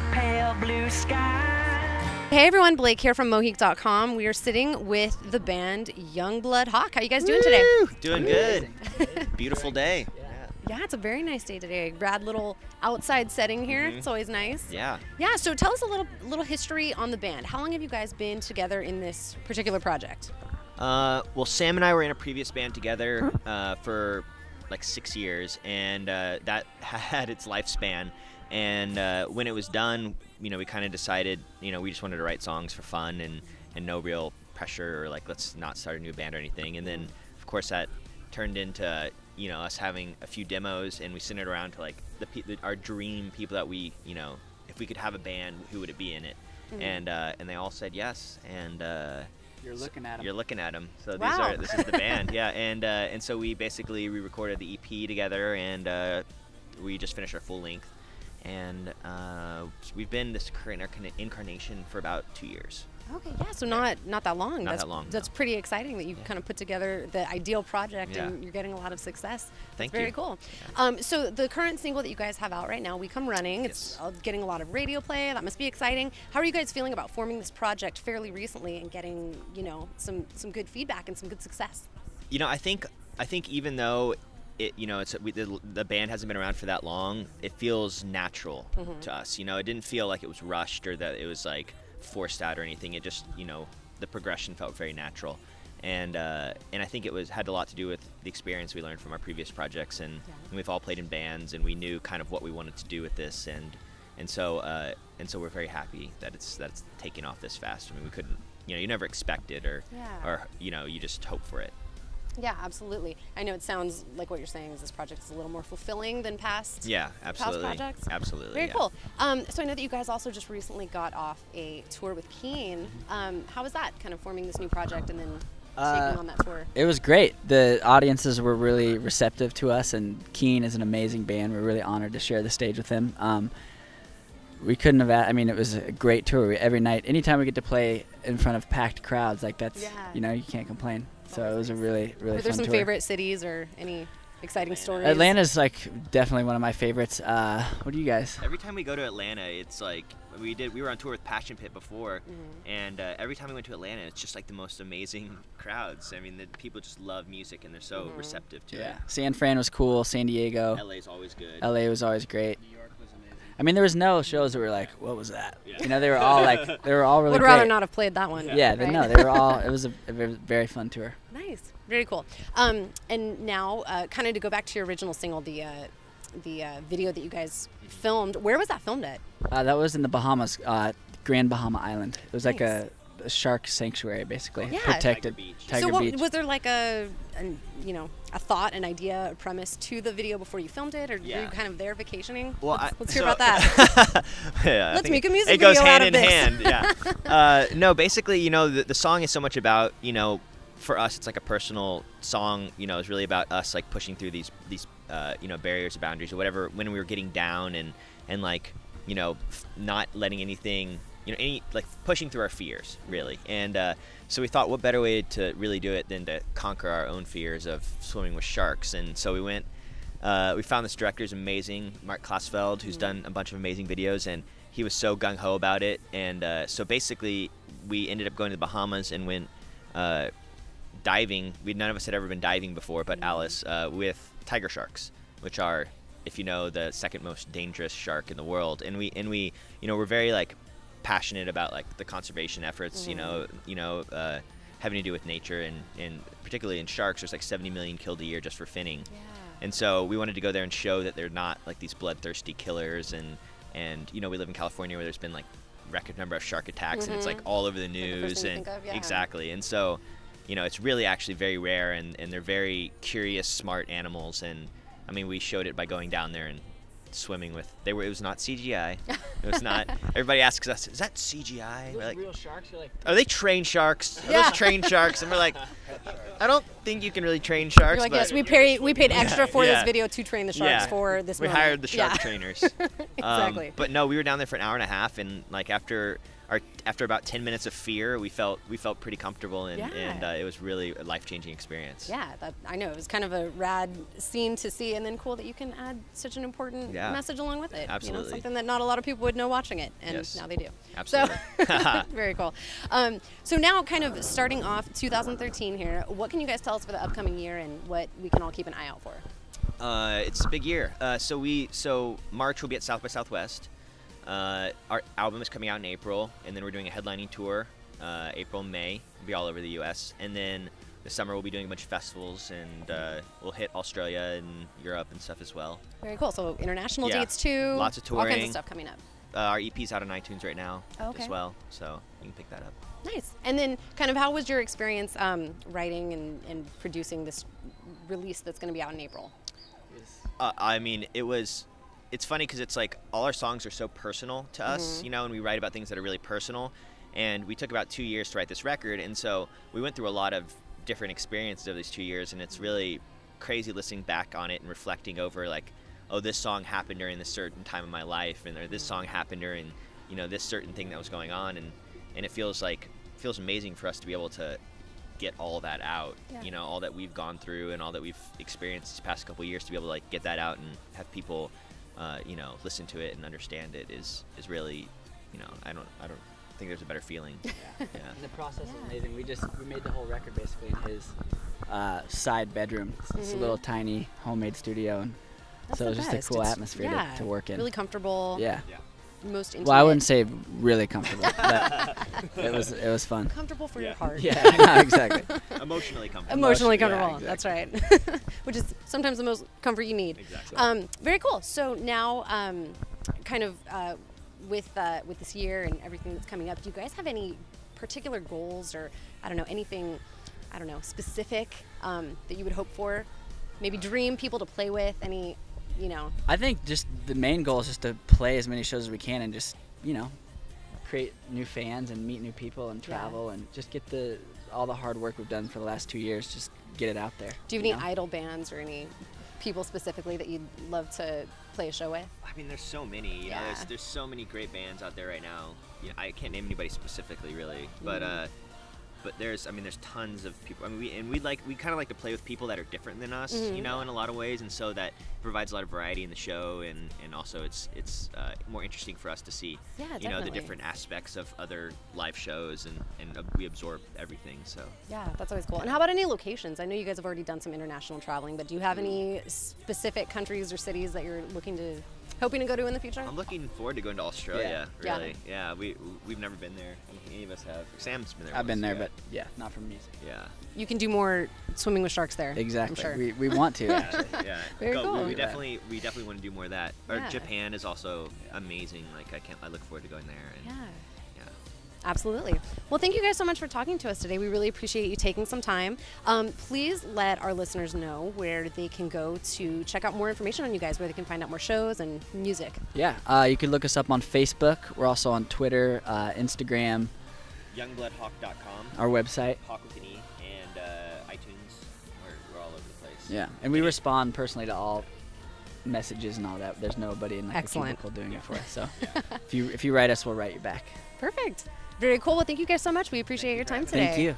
the pale blue sky. Hey everyone, Blake here from Moheak.com. We are sitting with the band Youngblood Hawke. How you guys doing today? Doing good. Beautiful day. Yeah, it's a very nice day today. Rad little outside setting here. It's always nice. Yeah. Yeah, so tell us a little history on the band. How long have you guys been together in this particular project? Well, Sam and I were in a previous band together for like 6 years, and that had its lifespan. And when it was done, we kind of decided, we just wanted to write songs for fun and no real pressure or like let's not start a new band or anything. And then, of course, that turned into us having a few demos, and we sent it around to like our dream people that we, if we could have a band, who would it be in it? And they all said yes. And you're looking at them. You're looking at them. So wow. This is the band, yeah. And so we basically recorded the EP together, and we just finished our full length. And we've been this current incarnation for about 2 years. Okay, yeah, so not that long. Not that long. That's pretty exciting that you've kind of put together the ideal project and you're getting a lot of success. Thank you. Very cool. Yeah. So the current single that you guys have out right now, We Come Running, it's getting a lot of radio play. That must be exciting. How are you guys feeling about forming this project fairly recently and getting, some good feedback and some good success? I think even though the band hasn't been around for that long, it feels natural to us. It didn't feel like it was rushed or that it was like forced out or anything. It just, the progression felt very natural, and I think it had a lot to do with the experience we learned from our previous projects, and we've all played in bands, and we knew kind of what we wanted to do with this, and so we're very happy that it's taking off this fast. I mean, we couldn't, you never expect it, or you just hope for it. Yeah, absolutely. I know it sounds like what you're saying is this project is a little more fulfilling than past absolutely. past projects. Absolutely. Very cool. So I know that you guys also just recently got off a tour with Keen. How was that, kind of forming this new project and then taking on that tour? It was great. The audiences were really receptive to us, and Keen is an amazing band. We're really honored to share the stage with him. We couldn't have, it was a great tour. Every night, anytime we get to play in front of packed crowds, like that's, you can't complain. So it was a really fun tour. Were there some favorite cities or any exciting stories? Atlanta's like definitely one of my favorites. What do you guys? Every time we go to Atlanta, it's like we were on tour with Passion Pit before, and every time we went to Atlanta, it's just like the most amazing crowds. I mean, the people just love music and they're so receptive to it. San Fran was cool. San Diego. LA's always good. LA was always great. New York was amazing. I mean, there was no shows that were like, what was that? Yeah. They were all like, they were all really Would great. rather not have played that one. Yeah, but no, they were all. It was a very fun tour. Nice, very cool. And now, kind of to go back to your original single, the video that you guys filmed. Where was that filmed at? That was in the Bahamas, Grand Bahama Island. It was like a shark sanctuary, basically. Yeah. Protected Tiger Beach. Was there like a thought, an idea, a premise to the video before you filmed it, or were you kind of there vacationing? Well, let's hear about that. Let's make a music video out of this. It goes hand in hand, No, basically, the song is so much about, for us, it's like a personal song, it's really about us like pushing through these barriers or boundaries or whatever when we were getting down and like, not letting anything, like pushing through our fears, really. And so we thought, what better way to really do it than to conquer our own fears of swimming with sharks. And so we went, we found this director's amazing, Mark Klasfeld, who's done a bunch of amazing videos, and he was so gung-ho about it. And so basically we ended up going to the Bahamas and went diving. None of us had ever been diving before, but Alice, with tiger sharks, which are, if you know, the second most dangerous shark in the world. And we we're very like passionate about like the conservation efforts, having to do with nature, and particularly in sharks, there's like 70 million killed a year just for finning. And so we wanted to go there and show that they're not like these bloodthirsty killers, and we live in California where there's been like record number of shark attacks, and it's like all over the news, and exactly. And so it's really actually very rare, and they're very curious, smart animals. And I mean, we showed it by going down there and swimming with. It was not CGI. It was not. Everybody asks us, "Is that CGI?" We're like, real sharks? You're like, are they trained sharks? Are those trained sharks? And we're like, I don't think you can really train sharks. You're like, but yes, we paid extra for this video to train the sharks for this. We moment. hired the shark trainers. Exactly. But no, we were down there for an hour and a half, and like after after about 10 minutes of fear, we felt pretty comfortable, and Yeah. it was really a life-changing experience. Yeah, I know it was kind of a rad scene to see, and then cool that you can add such an important message along with it. Absolutely. You know, something that not a lot of people would know watching it, and Yes. now they do. Absolutely. So very cool. So now, kind of starting off 2013 here, what can you guys tell us for the upcoming year, and what we can all keep an eye out for? It's a big year. So March we'll be at South by Southwest. Our album is coming out in April, and then we're doing a headlining tour. April, May, we'll be all over the U.S. And then this summer we'll be doing a bunch of festivals, and we'll hit Australia and Europe and stuff as well. Very cool. So international Yeah. dates too. Lots of All kinds of touring. stuff coming up. Our EP's out on iTunes right now Okay. as well, so you can pick that up. Nice. And then, kind of, how was your experience writing and producing this release that's going to be out in April? I mean, it's funny because it's like all our songs are so personal to us, you know, and we write about things that are really personal. And we took about 2 years to write this record, and so we went through a lot of different experiences over these 2 years, and it's really crazy listening back on it and reflecting over, like, oh, this song happened during this certain time of my life, and or this song happened during, you know, this certain thing that was going on, and it feels amazing for us to be able to get all that out, you know, all that we've gone through and all that we've experienced these past couple years, to be able to like get that out and have people, you know, listen to it and understand it is really, you know, I don't think there's a better feeling. Yeah. Yeah. And the process is amazing. We made the whole record basically in his side bedroom. It's a little tiny homemade studio, and That's so the it was just a best. cool It's- atmosphere to work in. Really comfortable. Yeah. Most intimate. Well, I wouldn't say really comfortable, but it was fun. Comfortable for your heart. Yeah, exactly. Emotionally comfortable. Emotionally Yeah, comfortable. exactly. That's right. Which is sometimes the most comfort you need. Exactly. Very cool. So now, kind of with this year and everything that's coming up, do you guys have any particular goals, or I don't know, anything, I don't know, specific that you would hope for? Maybe dream people to play with. Any, you know. I think just the main goal is just to play as many shows as we can, and just, you know, create new fans and meet new people and travel and just get all the hard work we've done for the last 2 years, just get it out there. Do you have any idol bands or any people specifically that you'd love to play a show with? I mean, there's so many. You know, there's so many great bands out there right now. You know, I can't name anybody specifically, really, but there's tons of people. I mean, we kind of like to play with people that are different than us, you know, in a lot of ways, and so that provides a lot of variety in the show, and also it's more interesting for us to see, you know, the definitely. different aspects of other live shows, and we absorb everything. So Yeah, that's always cool. And how about any locations? I know you guys have already done some international traveling, but do you have any specific countries or cities that you're hoping to go to in the future? I'm looking forward to going to Australia. Yeah. Really, yeah. We've never been there. I don't think any of us have. Sam's been there. I've been once, there, but yeah, not from music. yeah. You can do more swimming with sharks there. Exactly. I'm sure. We want to, actually. Yeah. Very cool. We definitely want to do more of that. Or Yeah. Japan is also amazing. Like I look forward to going there. And, Yeah. yeah. Absolutely. Well, thank you guys so much for talking to us today. We really appreciate you taking some time. Please let our listeners know where they can go to check out more information on you guys, where they can find out more shows and music. Yeah, you can look us up on Facebook. We're also on Twitter, Instagram, Youngbloodhawke.com. our website. Hawk with an E, and iTunes. We're all over the place. Yeah, and we respond personally to all messages and all that. There's nobody in like a Excellent. cubicle doing it for us. So if you write us, we'll write you back. Perfect. Very cool. Well, thank you guys so much. We appreciate your time today. Thank you.